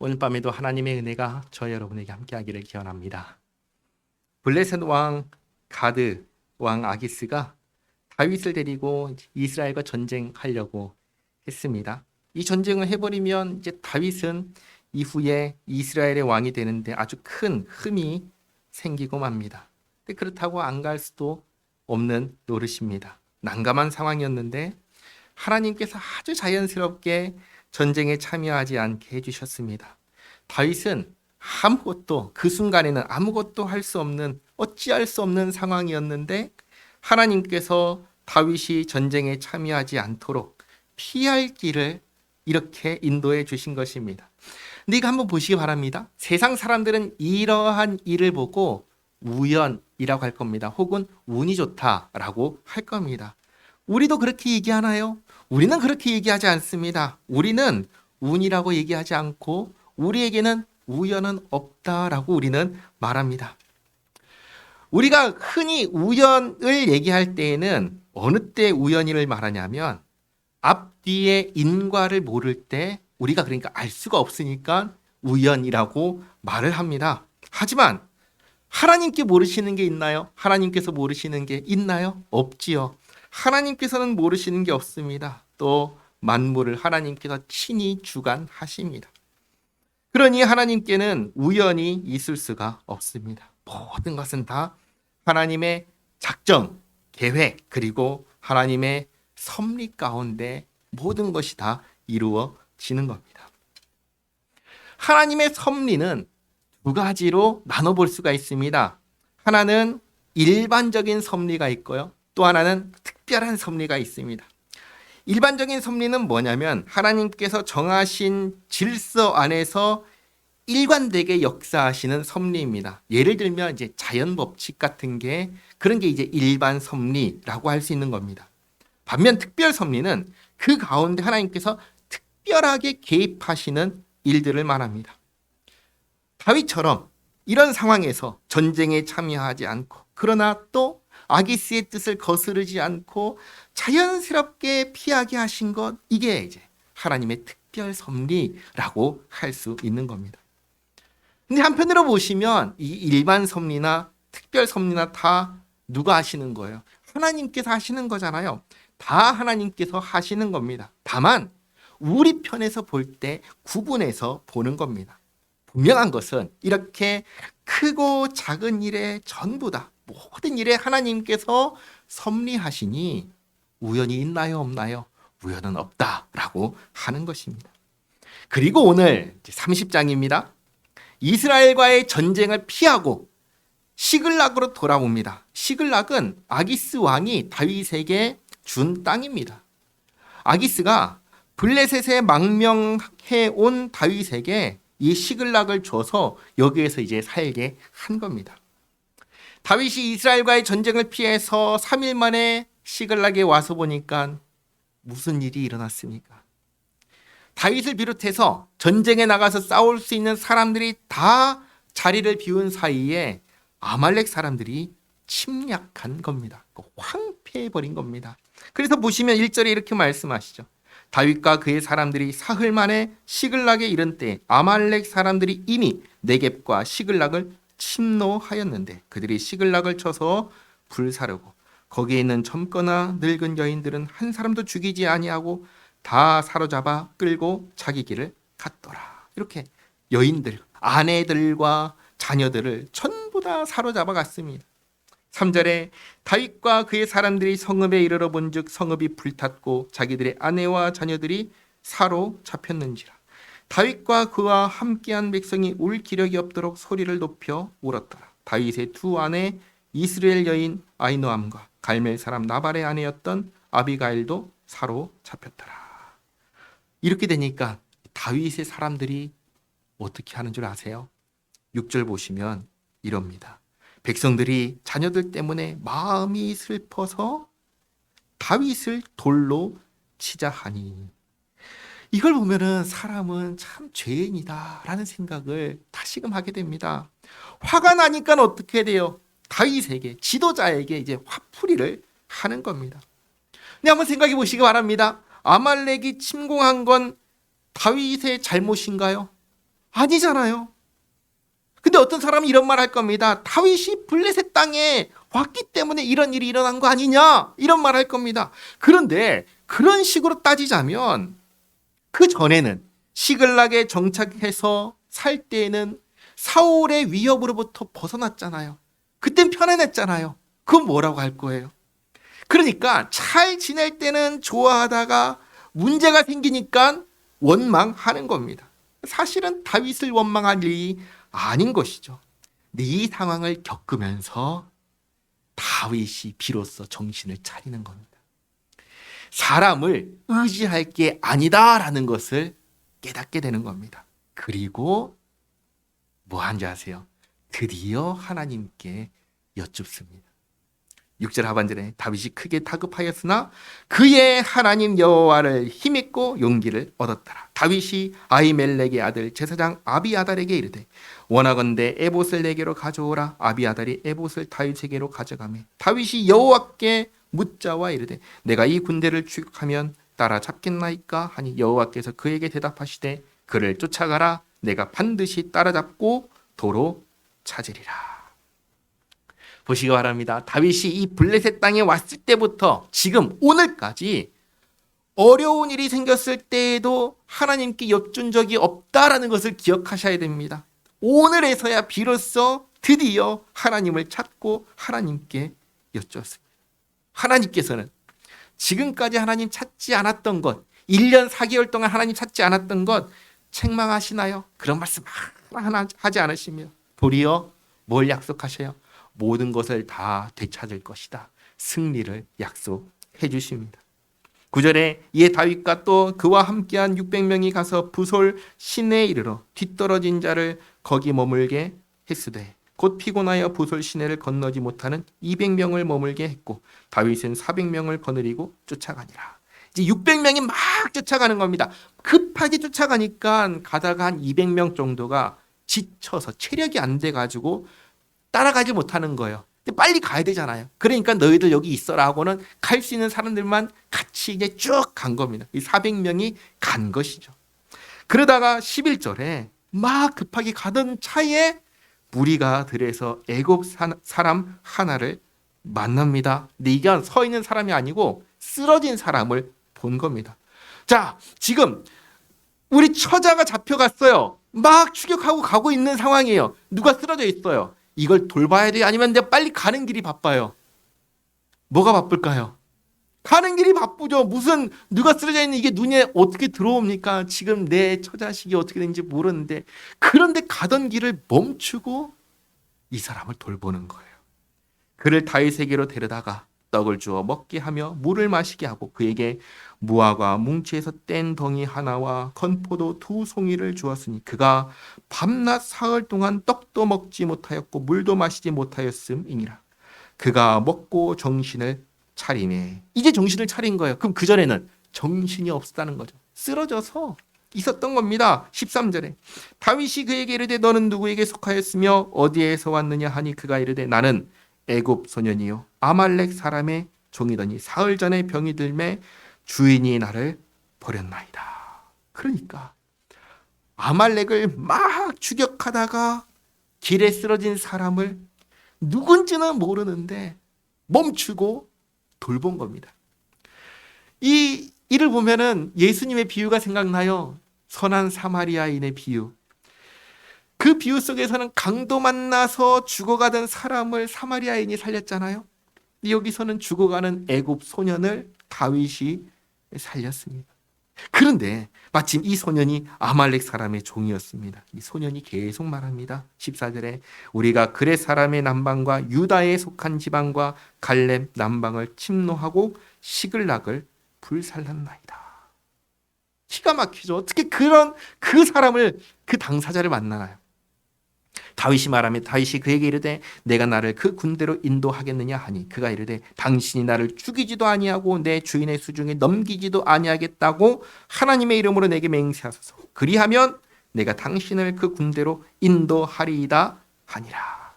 오늘 밤에도 하나님의 은혜가 저 여러분에게 함께하기를 기원합니다. 블레셋 왕 가드 왕 아기스가 다윗을 데리고 이스라엘과 전쟁하려고 했습니다. 이 전쟁을 해버리면 이제 다윗은 이후에 이스라엘의 왕이 되는데 아주 큰 흠이 생기고 맙니다. 근데 그렇다고 안 갈 수도 없는 노릇입니다. 난감한 상황이었는데 하나님께서 아주 자연스럽게 전쟁에 참여하지 않게 해주셨습니다. 다윗은 아무것도 그 순간에는 아무것도 할 수 없는 어찌할 수 없는 상황이었는데 하나님께서 다윗이 전쟁에 참여하지 않도록 피할 길을 이렇게 인도해 주신 것입니다. 근데 이거 한번 보시기 바랍니다. 세상 사람들은 이러한 일을 보고 우연이라고 할 겁니다. 혹은 운이 좋다라고 할 겁니다. 우리도 그렇게 얘기하나요? 우리는 그렇게 얘기하지 않습니다. 우리는 운이라고 얘기하지 않고 우리에게는 우연은 없다라고 우리는 말합니다. 우리가 흔히 우연을 얘기할 때에는 어느 때 우연을 말하냐면 앞뒤의 인과를 모를 때 우리가 그러니까 알 수가 없으니까 우연이라고 말을 합니다. 하지만 하나님께 모르시는 게 있나요? 하나님께서 모르시는 게 있나요? 없지요. 하나님께서는 모르시는 게 없습니다. 또 만물을 하나님께서 친히 주관하십니다. 그러니 하나님께는 우연이 있을 수가 없습니다. 모든 것은 다 하나님의 작정, 계획, 그리고 하나님의 섭리 가운데 모든 것이 다 이루어지는 겁니다. 하나님의 섭리는 두 가지로 나눠볼 수가 있습니다. 하나는 일반적인 섭리가 있고요. 또 하나는 특별한 섭리가 있습니다. 일반적인 섭리는 뭐냐면 하나님께서 정하신 질서 안에서 일관되게 역사하시는 섭리입니다. 예를 들면 이제 자연 법칙 같은 게 그런 게 이제 일반 섭리라고 할 수 있는 겁니다. 반면 특별 섭리는 그 가운데 하나님께서 특별하게 개입하시는 일들을 말합니다. 다윗처럼 이런 상황에서 전쟁에 참여하지 않고 그러나 또 아기스의 뜻을 거스르지 않고 자연스럽게 피하게 하신 것, 이게 이제 하나님의 특별 섭리라고 할 수 있는 겁니다. 근데 한편으로 보시면 이 일반 섭리나 특별 섭리나 다 누가 하시는 거예요? 하나님께서 하시는 거잖아요. 다 하나님께서 하시는 겁니다. 다만 우리 편에서 볼 때 구분해서 보는 겁니다. 분명한 것은 이렇게 크고 작은 일에 전부 다 모든 일에 하나님께서 섭리하시니 우연이 있나요? 없나요? 우연은 없다라고 하는 것입니다. 그리고 오늘 30장입니다. 이스라엘과의 전쟁을 피하고 시글락으로 돌아옵니다. 시글락은 아기스 왕이 다윗에게 준 땅입니다. 아기스가 블레셋에 망명해 온 다윗에게 이 시글락을 줘서 여기에서 이제 살게 한 겁니다. 다윗이 이스라엘과의 전쟁을 피해서 3일 만에 시글락에 와서 보니까 무슨 일이 일어났습니까? 다윗을 비롯해서 전쟁에 나가서 싸울 수 있는 사람들이 다 자리를 비운 사이에 아말렉 사람들이 침략한 겁니다. 황폐해버린 겁니다. 그래서 보시면 1절에 이렇게 말씀하시죠. 다윗과 그의 사람들이 사흘 만에 시글락에 이른 때 아말렉 사람들이 이미 네겝과 시글락을 침노하였는데 그들이 시글락을 쳐서 불사르고 거기에 있는 젊거나 늙은 여인들은 한 사람도 죽이지 아니하고 다 사로잡아 끌고 자기 길을 갔더라. 이렇게 여인들, 아내들과 자녀들을 전부 다 사로잡아 갔습니다. 3절에 다윗과 그의 사람들이 성읍에 이르러 본즉 성읍이 불탔고 자기들의 아내와 자녀들이 사로잡혔는지라. 다윗과 그와 함께한 백성이 울 기력이 없도록 소리를 높여 울었더라. 다윗의 두 아내 이스라엘 여인 아히노암과 갈멜 사람 나발의 아내였던 아비가일도 사로잡혔더라. 이렇게 되니까 다윗의 사람들이 어떻게 하는 줄 아세요? 6절 보시면 이럽니다. 백성들이 자녀들 때문에 마음이 슬퍼서 다윗을 돌로 치자 하니. 이걸 보면은 사람은 참 죄인이다라는 생각을 다시금 하게 됩니다. 화가 나니까 어떻게 돼요? 다윗에게, 지도자에게 이제 화풀이를 하는 겁니다. 근데 한번 생각해 보시기 바랍니다. 아말렉이 침공한 건 다윗의 잘못인가요? 아니잖아요. 근데 어떤 사람은 이런 말 할 겁니다. 다윗이 블레셋 땅에 왔기 때문에 이런 일이 일어난 거 아니냐? 이런 말 할 겁니다. 그런데 그런 식으로 따지자면 그 전에는 시글락에 정착해서 살 때에는 사울의 위협으로부터 벗어났잖아요. 그땐 편안했잖아요. 그건 뭐라고 할 거예요? 그러니까 잘 지낼 때는 좋아하다가 문제가 생기니까 원망하는 겁니다. 사실은 다윗을 원망할 일이 아닌 것이죠. 근데 이 상황을 겪으면서 다윗이 비로소 정신을 차리는 겁니다. 사람을 의지할 게 아니다라는 것을 깨닫게 되는 겁니다. 그리고 뭐 한지 아세요? 드디어 하나님께 여쭙습니다. 6절 하반절에 다윗이 크게 다급하였으나 그의 하나님 여호와를 힘입고 용기를 얻었더라. 다윗이 아히멜렉의 아들 제사장 아비아달에게 이르되 원하건대 에봇을 내게로 가져오라. 아비아달이 에봇을 다윗에게로 가져가매 다윗이 여호와께 묻자와 이르되 내가 이 군대를 추격하면 따라잡겠나이까 하니 여호와께서 그에게 대답하시되 그를 쫓아가라. 내가 반드시 따라잡고 도로 찾으리라. 보시기 바랍니다. 다윗이 이 블레셋 땅에 왔을 때부터 지금 오늘까지 어려운 일이 생겼을 때에도 하나님께 여쭌 적이 없다라는 것을 기억하셔야 됩니다. 오늘에서야 비로소 드디어 하나님을 찾고 하나님께 여쭈었습니다. 하나님께서는 지금까지 하나님 찾지 않았던 것, 1년 4개월 동안 하나님 찾지 않았던 것 책망하시나요? 그런 말씀 하나 하지 않으시며 도리어 뭘 약속하셔요? 모든 것을 다 되찾을 것이다. 승리를 약속해 주십니다. 9절에 이에 다윗과 또 그와 함께한 600명이 가서 부솔 시내에 이르러 뒤떨어진 자를 거기 머물게 했으되 곧 피곤하여 부솔 시내를 건너지 못하는 200명을 머물게 했고 다윗은 400명을 거느리고 쫓아가니라. 이제 600명이 막 쫓아가는 겁니다. 급하게 쫓아가니까 가다가 한 200명 정도가 지쳐서 체력이 안 돼가지고 따라가지 못하는 거예요. 근데 빨리 가야 되잖아요. 그러니까 너희들 여기 있어라 하고는 갈 수 있는 사람들만 같이 이제 쭉 간 겁니다. 이 400명이 간 것이죠. 그러다가 11절에 막 급하게 가던 차에 무리가 들에서 애굽 사람 하나를 만납니다. 근데 이게 서 있는 사람이 아니고 쓰러진 사람을 본 겁니다. 자, 지금 우리 처자가 잡혀갔어요. 막 추격하고 가고 있는 상황이에요. 누가 쓰러져 있어요. 이걸 돌봐야 돼요? 아니면 내가 빨리 가는 길이 바빠요? 뭐가 바쁠까요? 가는 길이 바쁘죠. 무슨 누가 쓰러져 있는 이게 눈에 어떻게 들어옵니까? 지금 내 처자식이 어떻게 되는지 모르는데 그런데 가던 길을 멈추고 이 사람을 돌보는 거예요. 그를 다윗에게로 데려다가 떡을 주어 먹게 하며 물을 마시게 하고 그에게 무화과 뭉치에서 뗀 덩이 하나와 건포도 2송이를 주었으니 그가 밤낮 사흘 동안 떡도 먹지 못하였고 물도 마시지 못하였음이니라. 그가 먹고 정신을 차리매 이제 정신을 차린 거예요. 그럼 그전에는 정신이 없었다는 거죠. 쓰러져서 있었던 겁니다. 13절에 다윗이 그에게 이르되 너는 누구에게 속하였으며 어디에서 왔느냐 하니 그가 이르되 나는 애굽 소년이요 아말렉 사람의 종이더니 사흘 전에 병이 들매 주인이 나를 버렸나이다. 그러니까 아말렉을 막 추격하다가 길에 쓰러진 사람을 누군지는 모르는데 멈추고 돌본 겁니다. 이 일을 보면은 예수님의 비유가 생각나요. 선한 사마리아인의 비유. 그 비유 속에서는 강도 만나서 죽어가던 사람을 사마리아인이 살렸잖아요. 여기서는 죽어가는 애굽 소년을 다윗이 살렸습니다. 그런데 마침 이 소년이 아말렉 사람의 종이었습니다. 이 소년이 계속 말합니다. 14절에 우리가 그렛 사람의 남방과 유다에 속한 지방과 갈렙 남방을 침노하고 시글락을 불살랐나이다. 기가 막히죠. 어떻게 그 사람을 그 당사자를 만나나요? 다윗이 말하며 다윗이 그에게 이르되 내가 나를 그 군대로 인도하겠느냐 하니 그가 이르되 당신이 나를 죽이지도 아니하고 내 주인의 수중에 넘기지도 아니하겠다고 하나님의 이름으로 내게 맹세하소서. 그리하면 내가 당신을 그 군대로 인도하리이다 하니라.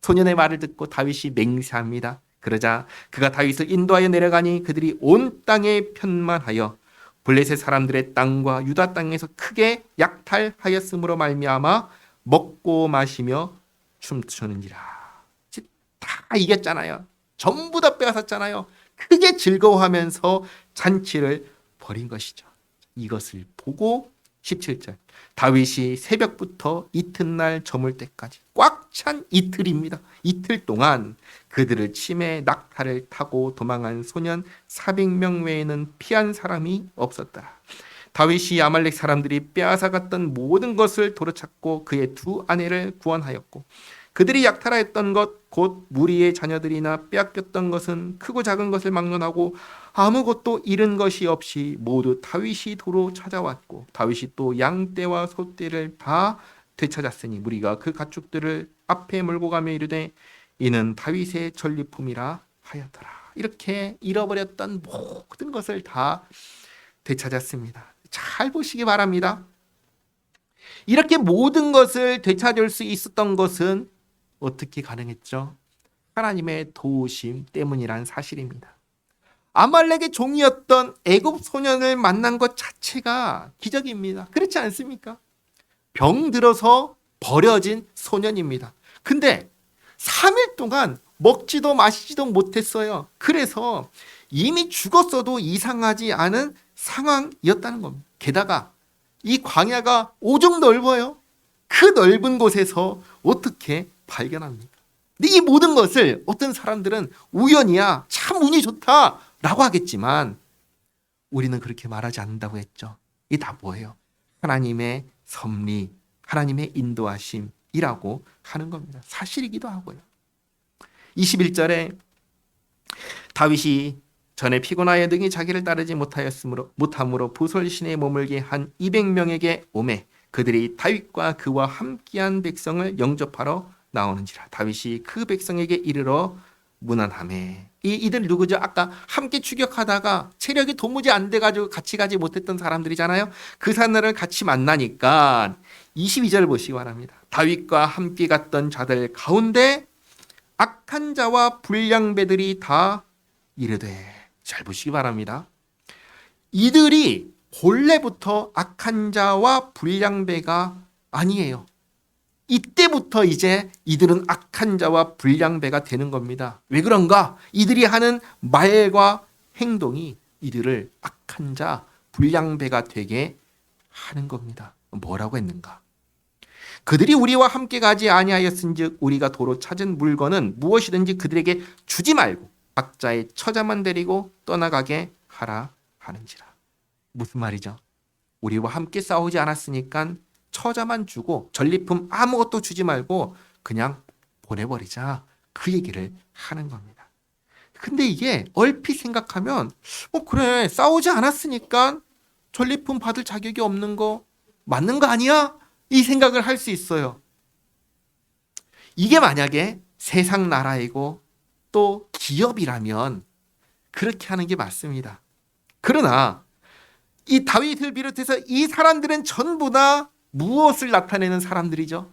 소년의 말을 듣고 다윗이 맹세합니다. 그러자 그가 다윗을 인도하여 내려가니 그들이 온 땅에 편만하여 블레셋 사람들의 땅과 유다 땅에서 크게 약탈하였으므로 말미암아 먹고 마시며 춤추는지라. 다 이겼잖아요. 전부 다 빼앗았잖아요. 크게 즐거워하면서 잔치를 벌인 것이죠. 이것을 보고 17절 다윗이 새벽부터 이튿날 저물 때까지 꽉 찬 이틀입니다. 이틀 동안 그들을 치매 낙타를 타고 도망한 소년 400명 외에는 피한 사람이 없었다. 다윗이 아말렉 사람들이 빼앗아갔던 모든 것을 도로찾고 그의 두 아내를 구원하였고 그들이 약탈하였던 것 곧 무리의 자녀들이나 빼앗겼던 것은 크고 작은 것을 막론하고 아무것도 잃은 것이 없이 모두 다윗이 도로 찾아왔고 다윗이 또 양떼와 소떼를 다 되찾았으니 무리가 그 가축들을 앞에 몰고 가며 이르되 이는 다윗의 전리품이라 하였더라. 이렇게 잃어버렸던 모든 것을 다 되찾았습니다. 잘 보시기 바랍니다. 이렇게 모든 것을 되찾을 수 있었던 것은 어떻게 가능했죠? 하나님의 도우심 때문이란 사실입니다. 아말렉의 종이었던 애굽 소년을 만난 것 자체가 기적입니다. 그렇지 않습니까? 병들어서 버려진 소년입니다. 근데 3일 동안 먹지도 마시지도 못했어요. 그래서 이미 죽었어도 이상하지 않은 상황이었다는 겁니다. 게다가 이 광야가 오죽 넓어요. 그 넓은 곳에서 어떻게 발견합니까? 근데 이 모든 것을 어떤 사람들은 우연이야, 참 운이 좋다라고 하겠지만 우리는 그렇게 말하지 않는다고 했죠. 이게 다 뭐예요? 하나님의 섭리, 하나님의 인도하심이라고 하는 겁니다. 사실이기도 하고요. 21절에 다윗이 전에 피곤하여 등이 자기를 따르지 못함으로 부솔신에 머물게 한 200명에게 오매 그들이 다윗과 그와 함께한 백성을 영접하러 나오는지라. 다윗이 그 백성에게 이르러 문안하매. 이들 누구죠? 아까 함께 추격하다가 체력이 도무지 안 돼가지고 같이 가지 못했던 사람들이잖아요. 그 사람들을 같이 만나니까 22절 보시기 바랍니다. 다윗과 함께 갔던 자들 가운데 악한 자와 불량배들이 다 이르되. 잘 보시기 바랍니다. 이들이 본래부터 악한 자와 불량배가 아니에요. 이때부터 이제 이들은 악한 자와 불량배가 되는 겁니다. 왜 그런가? 이들이 하는 말과 행동이 이들을 악한 자, 불량배가 되게 하는 겁니다. 뭐라고 했는가? 그들이 우리와 함께 가지 아니하였은즉 우리가 도로 찾은 물건은 무엇이든지 그들에게 주지 말고 각자의 처자만 데리고 떠나가게 하라 하는지라. 무슨 말이죠? 우리와 함께 싸우지 않았으니까 처자만 주고 전리품 아무것도 주지 말고 그냥 보내버리자. 그 얘기를 하는 겁니다. 근데 이게 얼핏 생각하면 그래 싸우지 않았으니까 전리품 받을 자격이 없는 거 맞는 거 아니야? 이 생각을 할 수 있어요. 이게 만약에 세상 나라이고 또 기업이라면 그렇게 하는 게 맞습니다. 그러나 이 다윗을 비롯해서 이 사람들은 전부 다 무엇을 나타내는 사람들이죠?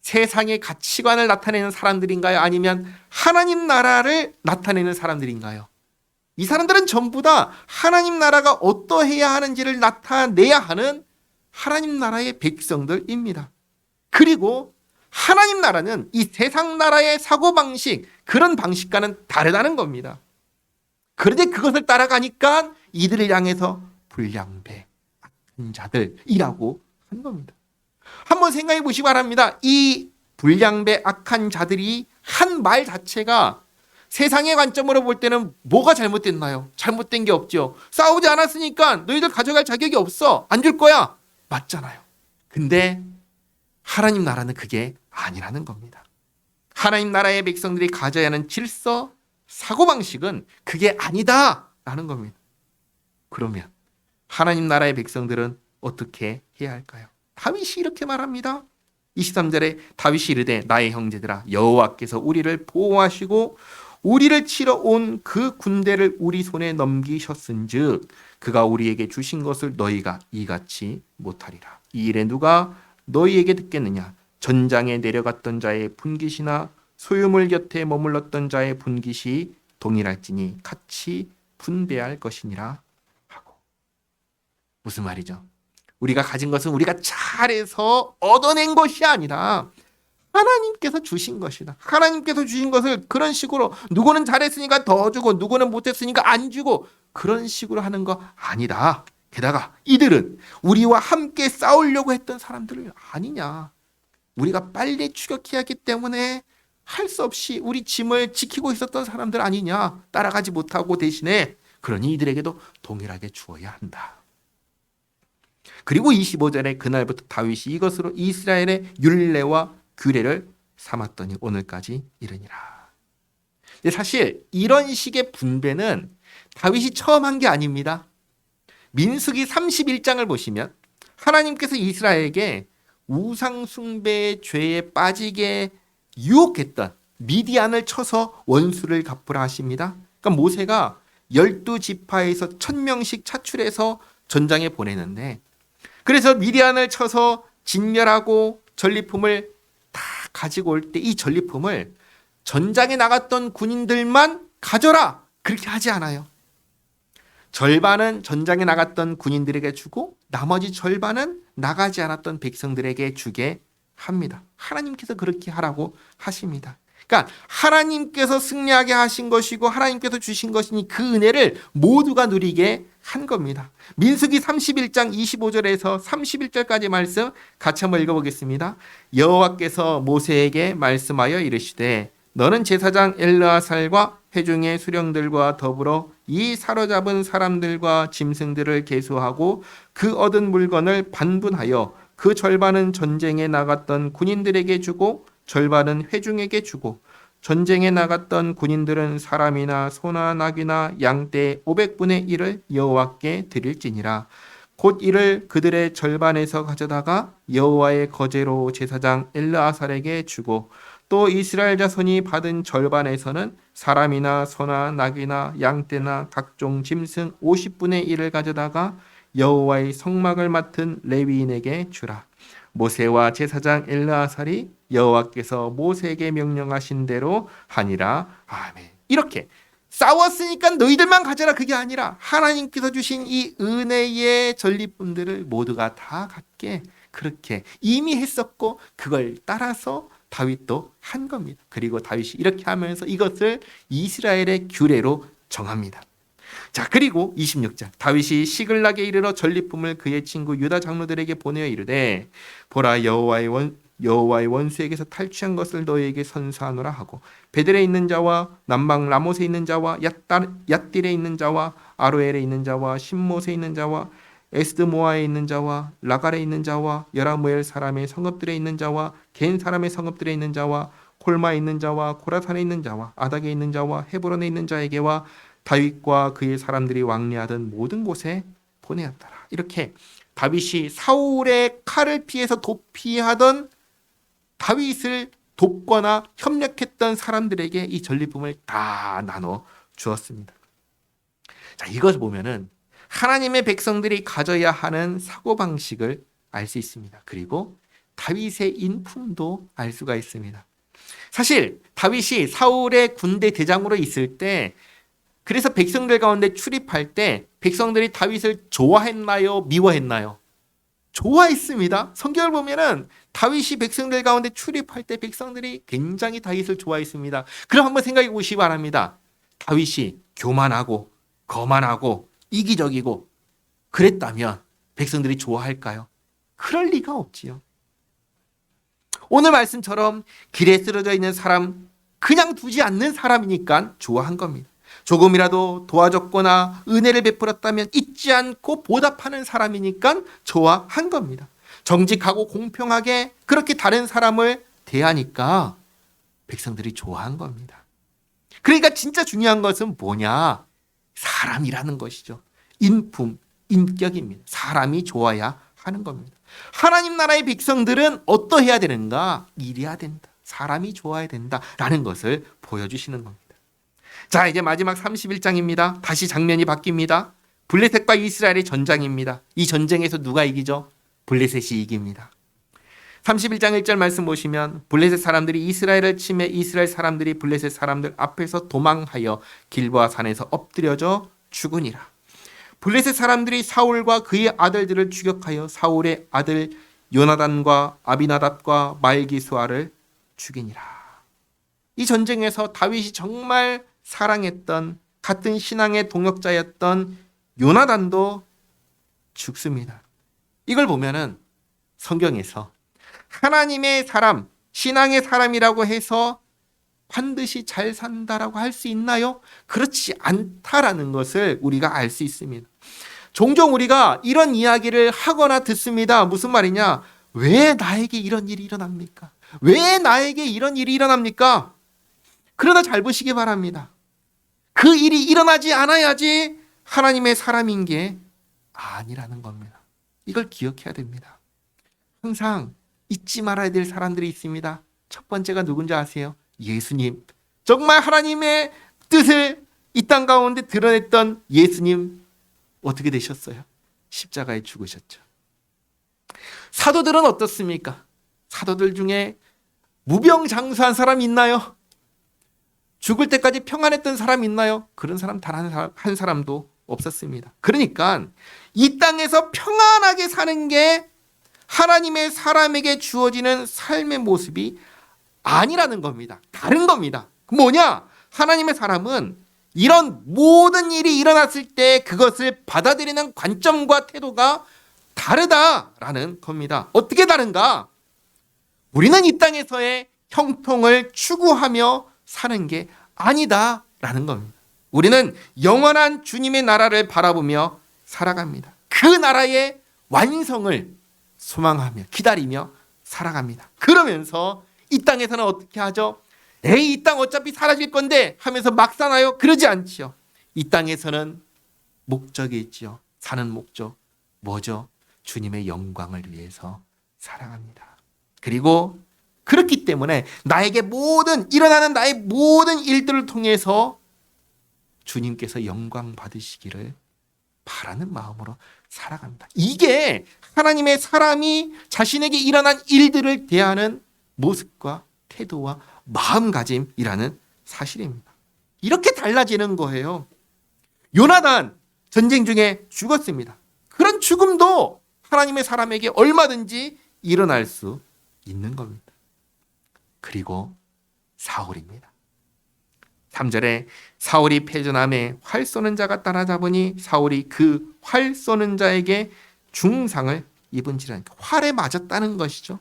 세상의 가치관을 나타내는 사람들인가요? 아니면 하나님 나라를 나타내는 사람들인가요? 이 사람들은 전부 다 하나님 나라가 어떠해야 하는지를 나타내야 하는 하나님 나라의 백성들입니다. 그리고 하나님 나라는 이 세상 나라의 사고방식, 그런 방식과는 다르다는 겁니다. 그런데 그것을 따라가니까 이들을 향해서 불량배, 악한 자들이라고 하는 겁니다. 한번 생각해 보시기 바랍니다. 이 불량배, 악한 자들이 한 말 자체가 세상의 관점으로 볼 때는 뭐가 잘못됐나요? 잘못된 게 없죠. 싸우지 않았으니까 너희들 가져갈 자격이 없어. 안 줄 거야. 맞잖아요. 근데 하나님 나라는 그게 아니라는 겁니다. 하나님 나라의 백성들이 가져야 하는 질서, 사고방식은 그게 아니다라는 겁니다. 그러면 하나님 나라의 백성들은 어떻게 해야 할까요? 다윗이 이렇게 말합니다. 23절에 다윗이 이르되 나의 형제들아 여호와께서 우리를 보호하시고 우리를 치러 온 그 군대를 우리 손에 넘기셨은즉 그가 우리에게 주신 것을 너희가 이같이 못하리라. 이 일에 누가 너희에게 듣겠느냐? 전장에 내려갔던 자의 분깃이나 소유물 곁에 머물렀던 자의 분깃이 동일할지니 같이 분배할 것이니라 하고. 무슨 말이죠? 우리가 가진 것은 우리가 잘해서 얻어낸 것이 아니라 하나님께서 주신 것이다. 하나님께서 주신 것을 그런 식으로 누구는 잘했으니까 더 주고 누구는 못했으니까 안 주고 그런 식으로 하는 거 아니다. 게다가 이들은 우리와 함께 싸우려고 했던 사람들을 아니냐. 우리가 빨리 추격해야 하기 때문에 할 수 없이 우리 짐을 지키고 있었던 사람들 아니냐. 따라가지 못하고 대신에 그러니 이들에게도 동일하게 주어야 한다. 그리고 25절에 그날부터 다윗이 이것으로 이스라엘의 율례와 규례를 삼았더니 오늘까지 이르니라. 근데 사실 이런 식의 분배는 다윗이 처음 한 게 아닙니다. 민수기 31장을 보시면 하나님께서 이스라엘에게 우상 숭배의 죄에 빠지게 유혹했던 미디안을 쳐서 원수를 갚으라 하십니다. 그러니까 모세가 12지파에서 1000명씩 차출해서 전장에 보내는데 그래서 미디안을 쳐서 진멸하고 전리품을 다 가지고 올 때 이 전리품을 전장에 나갔던 군인들만 가져라 그렇게 하지 않아요. 절반은 전장에 나갔던 군인들에게 주고 나머지 절반은 나가지 않았던 백성들에게 주게 합니다. 하나님께서 그렇게 하라고 하십니다. 그러니까 하나님께서 승리하게 하신 것이고 하나님께서 주신 것이니 그 은혜를 모두가 누리게 한 겁니다. 민수기 31장 25절에서 31절까지 말씀 같이 한번 읽어보겠습니다. 여호와께서 모세에게 말씀하여 이르시되 너는 제사장 엘르아살과 회중의 수령들과 더불어 이 사로잡은 사람들과 짐승들을 계수하고 그 얻은 물건을 반분하여 그 절반은 전쟁에 나갔던 군인들에게 주고 절반은 회중에게 주고 전쟁에 나갔던 군인들은 사람이나 소나 낙이나 양떼 500분의 1을 여호와께 드릴지니라. 곧 이를 그들의 절반에서 가져다가 여호와의 거제로 제사장 엘르아살에게 주고 또 이스라엘 자손이 받은 절반에서는 사람이나 소나 낙이나 양떼나 각종 짐승 50분의 1을 가져다가 여호와의 성막을 맡은 레위인에게 주라. 모세와 제사장 엘르아살이 여호와께서 모세에게 명령하신 대로 하니라. 아멘. 이렇게 싸웠으니까 너희들만 가져라 그게 아니라 하나님께서 주신 이 은혜의 전리품들을 모두가 다 갖게 그렇게 이미 했었고 그걸 따라서 다윗도 한 겁니다. 그리고 다윗이 이렇게 하면서 이것을 이스라엘의 규례로 정합니다. 자, 그리고 26장 다윗이 시글락에 이르러 전리품을 그의 친구 유다 장로들에게 보내어 이르되 보라 여호와의 원수에게서 탈취한 것을 너희에게 선사하노라 하고 베델에 있는 자와 남방 라못에 있는 자와 얏딜에 있는 자와 아로엘에 있는 자와 신못에 있는 자와 에스드모아에 있는 자와 라갈에 있는 자와 여라무엘 사람의 성읍들에 있는 자와 겐 사람의 성읍들에 있는 자와 콜마에 있는 자와 고라산에 있는 자와 아닥에 있는 자와 헤브론에 있는 자에게와 다윗과 그의 사람들이 왕래하던 모든 곳에 보내었더라. 이렇게 다윗이 사울의 칼을 피해서 도피하던 다윗을 돕거나 협력했던 사람들에게 이 전리품을 다 나눠 주었습니다. 자, 이것을 보면은 하나님의 백성들이 가져야 하는 사고방식을 알 수 있습니다. 그리고 다윗의 인품도 알 수가 있습니다. 사실 다윗이 사울의 군대 대장으로 있을 때 그래서 백성들 가운데 출입할 때 백성들이 다윗을 좋아했나요? 미워했나요? 좋아했습니다. 성경을 보면은 다윗이 백성들 가운데 출입할 때 백성들이 굉장히 다윗을 좋아했습니다. 그럼 한번 생각해 보시기 바랍니다. 다윗이 교만하고 거만하고 이기적이고 그랬다면 백성들이 좋아할까요? 그럴 리가 없지요. 오늘 말씀처럼 길에 쓰러져 있는 사람 그냥 두지 않는 사람이니까 좋아한 겁니다. 조금이라도 도와줬거나 은혜를 베풀었다면 잊지 않고 보답하는 사람이니까 좋아한 겁니다. 정직하고 공평하게 그렇게 다른 사람을 대하니까 백성들이 좋아한 겁니다. 그러니까 진짜 중요한 것은 뭐냐? 사람이라는 것이죠. 인품, 인격입니다. 사람이 좋아야 하는 겁니다. 하나님 나라의 백성들은 어떠해야 되는가? 이래야 된다. 사람이 좋아야 된다라는 것을 보여주시는 겁니다. 자, 이제 마지막 31장입니다. 다시 장면이 바뀝니다. 블레셋과 이스라엘의 전장입니다. 이 전쟁에서 누가 이기죠? 블레셋이 이깁니다. 31장 1절 말씀 보시면 블레셋 사람들이 이스라엘을 치매 이스라엘 사람들이 블레셋 사람들 앞에서 도망하여 길보아 산에서 엎드려져 죽으니라. 블레셋 사람들이 사울과 그의 아들들을 추격하여 사울의 아들 요나단과 아비나답과 말기수아를 죽이니라. 이 전쟁에서 다윗이 정말 사랑했던 같은 신앙의 동역자였던 요나단도 죽습니다. 이걸 보면은 성경에서 하나님의 사람, 신앙의 사람이라고 해서 반드시 잘 산다라고 할 수 있나요? 그렇지 않다라는 것을 우리가 알 수 있습니다. 종종 우리가 이런 이야기를 하거나 듣습니다. 무슨 말이냐? 왜 나에게 이런 일이 일어납니까? 왜 나에게 이런 일이 일어납니까? 그러나 잘 보시기 바랍니다. 그 일이 일어나지 않아야지 하나님의 사람인 게 아니라는 겁니다. 이걸 기억해야 됩니다. 항상 잊지 말아야 될 사람들이 있습니다. 첫 번째가 누군지 아세요? 예수님. 정말 하나님의 뜻을 이 땅 가운데 드러냈던 예수님 어떻게 되셨어요? 십자가에 죽으셨죠. 사도들은 어떻습니까? 사도들 중에 무병장수한 사람 있나요? 죽을 때까지 평안했던 사람 있나요? 그런 사람 단 한 사람도 없었습니다. 그러니까 이 땅에서 평안하게 사는 게 하나님의 사람에게 주어지는 삶의 모습이 아니라는 겁니다. 다른 겁니다. 뭐냐? 하나님의 사람은 이런 모든 일이 일어났을 때 그것을 받아들이는 관점과 태도가 다르다라는 겁니다. 어떻게 다른가? 우리는 이 땅에서의 형통을 추구하며 사는 게 아니다라는 겁니다. 우리는 영원한 주님의 나라를 바라보며 살아갑니다. 그 나라의 완성을 소망하며 기다리며 살아갑니다. 그러면서 이 땅에서는 어떻게 하죠? 에이, 이 땅 어차피 사라질 건데 하면서 막 사나요? 그러지 않지요. 이 땅에서는 목적이 있지요. 사는 목적 뭐죠? 주님의 영광을 위해서 살아갑니다. 그리고 그렇기 때문에 나에게 일어나는 나의 모든 일들을 통해서 주님께서 영광 받으시기를 바라는 마음으로 살아갑니다. 이게 하나님의 사람이 자신에게 일어난 일들을 대하는 모습과 태도와 마음가짐이라는 사실입니다. 이렇게 달라지는 거예요. 요나단 전쟁 중에 죽었습니다. 그런 죽음도 하나님의 사람에게 얼마든지 일어날 수 있는 겁니다. 그리고 사울입니다. 3절에 사울이 패전함에 활 쏘는 자가 따라잡으니 사울이 그 활 쏘는 자에게 중상을 입은지라. 활에 맞았다는 것이죠.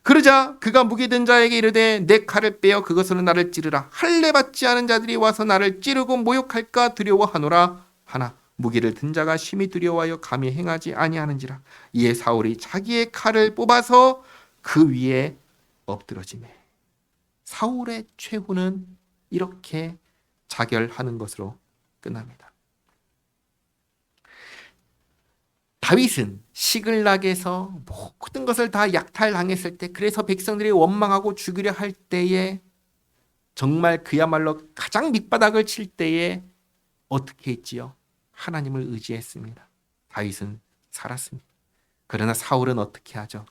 그러자 그가 무기 든 자에게 이르되 내 칼을 빼어 그것으로 나를 찌르라. 할례 받지 않은 자들이 와서 나를 찌르고 모욕할까 두려워하노라 하나 무기를 든 자가 심히 두려워하여 감히 행하지 아니하는지라. 이에 사울이 자기의 칼을 뽑아서 그 위에 엎드러지매. 사울의 최후는 이렇게 자결하는 것으로 끝납니다. 다윗은 시글락에서 모든 것을 다 약탈당했을 때, 그래서 백성들이 원망하고 죽이려 할 때에, 정말 그야말로 가장 밑바닥을 칠 때에 어떻게 했지요? 하나님을 의지했습니다. 다윗은 살았습니다. 그러나 사울은 어떻게 하죠?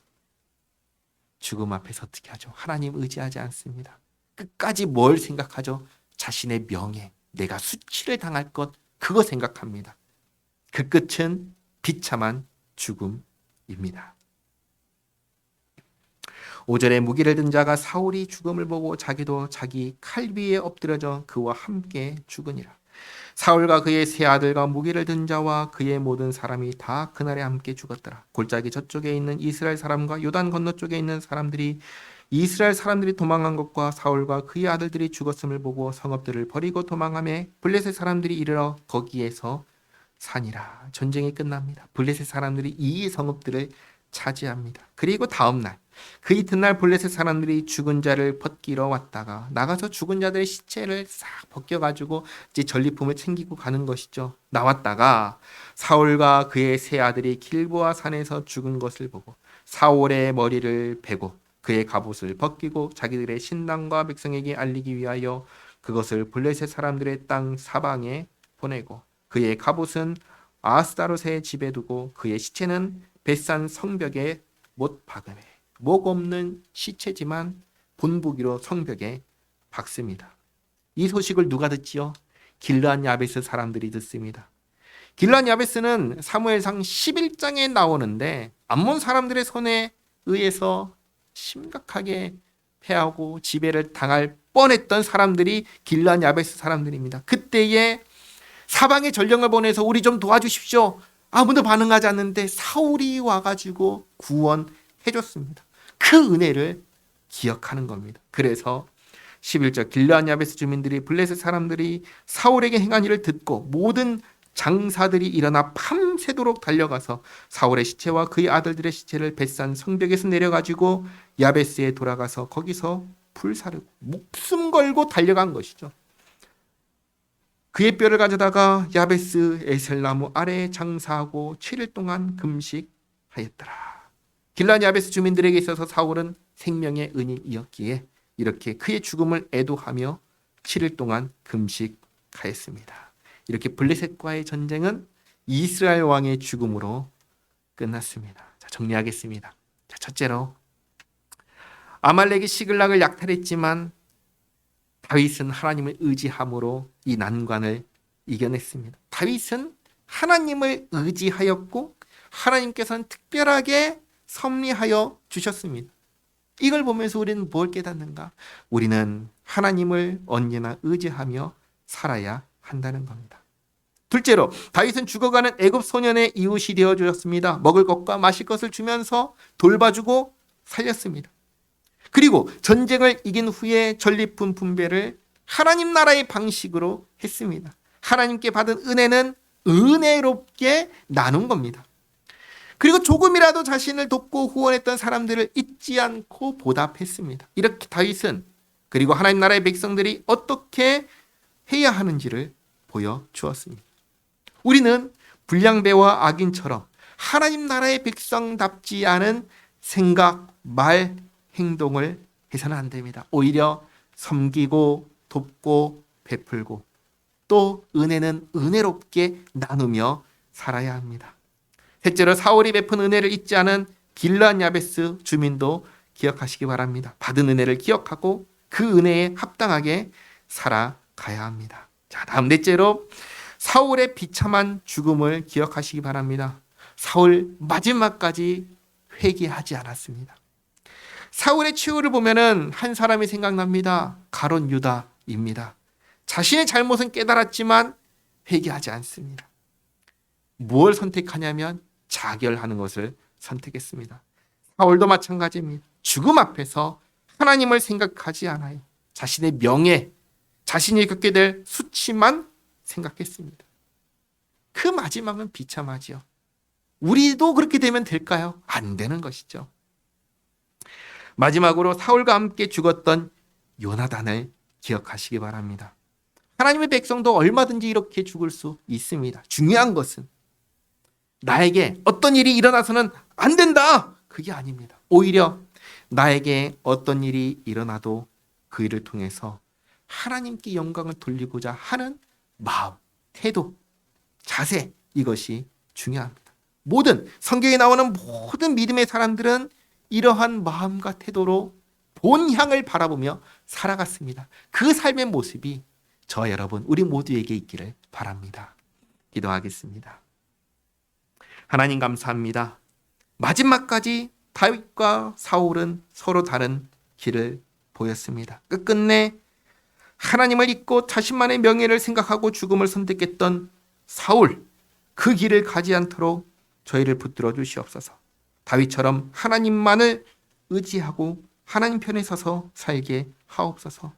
죽음 앞에서 어떻게 하죠? 하나님 의지하지 않습니다. 끝까지 뭘 생각하죠? 자신의 명예, 내가 수치를 당할 것, 그거 생각합니다. 그 끝은 비참한 죽음입니다. 5절에 무기를 든 자가 사울이 죽음을 보고 자기도 자기 칼 위에 엎드려져 그와 함께 죽으니라. 사울과 그의 세 아들과 무기를 든 자와 그의 모든 사람이 다 그날에 함께 죽었더라. 골짜기 저쪽에 있는 이스라엘 사람과 요단 건너쪽에 있는 사람들이 이스라엘 사람들이 도망한 것과 사울과 그의 아들들이 죽었음을 보고 성읍들을 버리고 도망하매 블레셋 사람들이 이르러 거기에서 사니라. 전쟁이 끝납니다. 블레셋 사람들이 이 성읍들을 차지합니다. 그리고 다음 날, 그 이튿날 블레셋 사람들이 죽은 자를 벗기러 왔다가 나가서 죽은 자들의 시체를 싹 벗겨가지고 이제 전리품을 챙기고 가는 것이죠. 나왔다가 사울과 그의 세 아들이 길보아 산에서 죽은 것을 보고 사울의 머리를 베고 그의 갑옷을 벗기고 자기들의 신당과 백성에게 알리기 위하여 그것을 블레셋 사람들의 땅 사방에 보내고 그의 갑옷은 아스다롯의 집에 두고 그의 시체는 벳산 성벽에 못 박음에. 목 없는 시체지만 본보기로 성벽에 박습니다. 이 소식을 누가 듣지요? 길르앗 야베스 사람들이 듣습니다. 길르앗 야베스는 사무엘상 11장에 나오는데 암몬 사람들의 손에 의해서 심각하게 패하고 지배를 당할 뻔했던 사람들이 길르앗 야베스 사람들입니다. 그때에 사방에 전령을 보내서 우리 좀 도와주십시오. 아무도 반응하지 않는데 사울이 와가지고 구원해줬습니다. 그 은혜를 기억하는 겁니다. 그래서 11절 길르앗 야베스 주민들이 블레셋 사람들이 사울에게 행한 일을 듣고 모든 장사들이 일어나 밤새도록 달려가서 사울의 시체와 그의 아들들의 시체를 벳산 성벽에서 내려가지고 야베스에 돌아가서 거기서 불사르고 목숨 걸고 달려간 것이죠. 그의 뼈를 가져다가 야베스 에셀나무 아래에 장사하고 7일 동안 금식하였더라. 길르앗 야베스 주민들에게 있어서 사울은 생명의 은인이었기에 이렇게 그의 죽음을 애도하며 7일 동안 금식하였습니다. 이렇게 블레셋과의 전쟁은 이스라엘 왕의 죽음으로 끝났습니다. 자, 정리하겠습니다. 자, 첫째로 아말렉이 시글락을 약탈했지만 다윗은 하나님을 의지함으로 이 난관을 이겨냈습니다. 다윗은 하나님을 의지하였고 하나님께서는 특별하게 섭리하여 주셨습니다. 이걸 보면서 우리는 뭘 깨닫는가? 우리는 하나님을 언제나 의지하며 살아야 한다는 겁니다. 둘째로 다윗은 죽어가는 애굽 소년의 이웃이 되어 주었습니다. 먹을 것과 마실 것을 주면서 돌봐주고 살렸습니다. 그리고 전쟁을 이긴 후에 전리품 분배를 하나님 나라의 방식으로 했습니다. 하나님께 받은 은혜는 은혜롭게 나눈 겁니다. 그리고 조금이라도 자신을 돕고 후원했던 사람들을 잊지 않고 보답했습니다. 이렇게 다윗은 그리고 하나님 나라의 백성들이 어떻게 해야 하는지를 보여주었습니다. 우리는 불량배와 악인처럼 하나님 나라의 백성답지 않은 생각, 말, 행동을 해서는 안 됩니다. 오히려 섬기고 돕고 베풀고 또 은혜는 은혜롭게 나누며 살아야 합니다. 셋째로 사울이 베푼 은혜를 잊지 않은 길르앗 야베스 주민도 기억하시기 바랍니다. 받은 은혜를 기억하고 그 은혜에 합당하게 살아가야 합니다. 자, 다음 넷째로 사울의 비참한 죽음을 기억하시기 바랍니다. 사울 마지막까지 회개하지 않았습니다. 사울의 최후를 보면은 한 사람이 생각납니다. 가룟 유다입니다. 자신의 잘못은 깨달았지만 회개하지 않습니다. 무엇을 선택하냐면 자결하는 것을 선택했습니다. 사울도 마찬가지입니다. 죽음 앞에서 하나님을 생각하지 않아요. 자신의 명예, 자신이 겪게 될 수치만 생각했습니다. 그 마지막은 비참하지요. 우리도 그렇게 되면 될까요? 안 되는 것이죠. 마지막으로 사울과 함께 죽었던 요나단을 기억하시기 바랍니다. 하나님의 백성도 얼마든지 이렇게 죽을 수 있습니다. 중요한 것은 나에게 어떤 일이 일어나서는 안 된다! 그게 아닙니다. 오히려 나에게 어떤 일이 일어나도 그 일을 통해서 하나님께 영광을 돌리고자 하는 마음, 태도, 자세, 이것이 중요합니다. 모든 성경에 나오는 모든 믿음의 사람들은 이러한 마음과 태도로 본향을 바라보며 살아갔습니다. 그 삶의 모습이 저 여러분 우리 모두에게 있기를 바랍니다. 기도하겠습니다. 하나님 감사합니다. 마지막까지 다윗과 사울은 서로 다른 길을 보였습니다. 끝끝내 하나님을 잊고 자신만의 명예를 생각하고 죽음을 선택했던 사울, 그 길을 가지 않도록 저희를 붙들어 주시옵소서. 다윗처럼 하나님만을 의지하고 하나님 편에 서서 살게 하옵소서.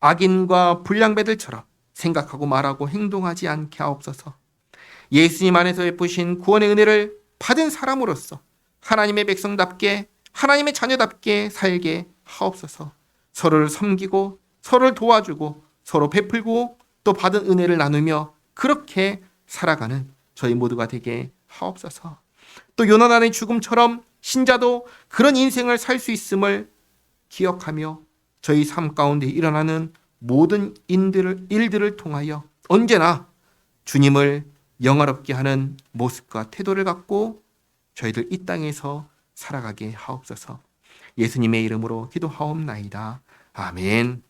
악인과 불량배들처럼 생각하고 말하고 행동하지 않게 하옵소서. 예수님 안에서 베푸신 구원의 은혜를 받은 사람으로서 하나님의 백성답게 하나님의 자녀답게 살게 하옵소서. 서로를 섬기고 서로를 도와주고 서로 베풀고 또 받은 은혜를 나누며 그렇게 살아가는 저희 모두가 되게 하옵소서. 또 요나단의 죽음처럼 신자도 그런 인생을 살 수 있음을 기억하며 저희 삶 가운데 일어나는 모든 일들을 통하여 언제나 주님을 영화롭게 하는 모습과 태도를 갖고 저희들 이 땅에서 살아가게 하옵소서. 예수님의 이름으로 기도하옵나이다. 아멘.